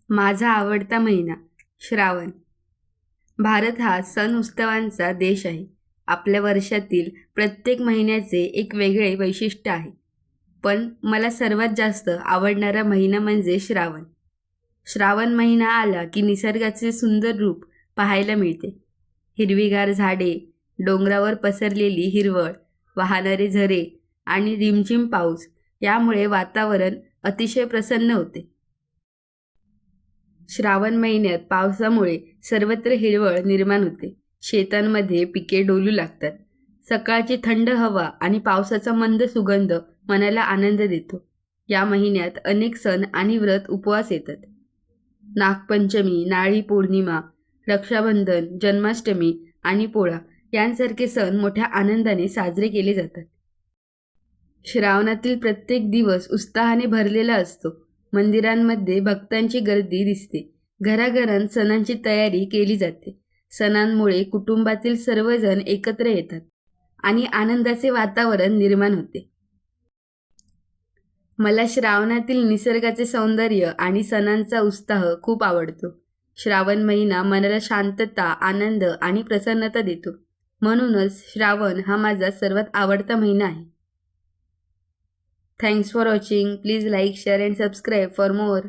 माझा आवडता महिना श्रावण. भारत हा सण उत्सवांचा देश आहे. आपल्या वर्षातील प्रत्येक महिन्याचे एक वेगळे वैशिष्ट्य आहे. पण मला सर्वात जास्त आवडणारा महिना म्हणजे श्रावण. श्रावण महिना आला की निसर्गाचे सुंदर रूप पाहायला मिळते. हिरवीगार झाडे, डोंगरावर पसरलेली हिरवळ, वाहणारे झरे आणि रिमझिम पाऊस यामुळे वातावरण अतिशय प्रसन्न होते. श्रावण महिन्यात पावसामुळे सर्वत्र हिरवळ निर्माण होते. शेतांमध्ये पिके डोलू लागतात. सकाळची थंड हवा आणि पावसाचा मंद सुगंध मनाला आनंद देतो. या महिन्यात अनेक सण आणि व्रत उपवास येतात. नागपंचमी, नारळी पौर्णिमा, रक्षाबंधन, जन्माष्टमी आणि पोळा यांसारखे सण मोठ्या आनंदाने साजरे केले जातात. श्रावणातील प्रत्येक दिवस उत्साहाने भरलेला असतो. मंदिरांमध्ये भक्तांची गर्दी दिसते. घराघरात सणांची तयारी केली जाते. सणांमुळे कुटुंबातील सर्वजण एकत्र येतात आणि आनंदाचे वातावरण निर्माण होते. मला श्रावणातील निसर्गाचे सौंदर्य आणि सणांचा उत्साह खूप आवडतो. श्रावण महिना मनाला शांतता, आनंद आणि प्रसन्नता देतो. म्हणूनच श्रावण हा माझा सर्वात आवडता महिना आहे. Thanks for watching. Please like, share and subscribe for more.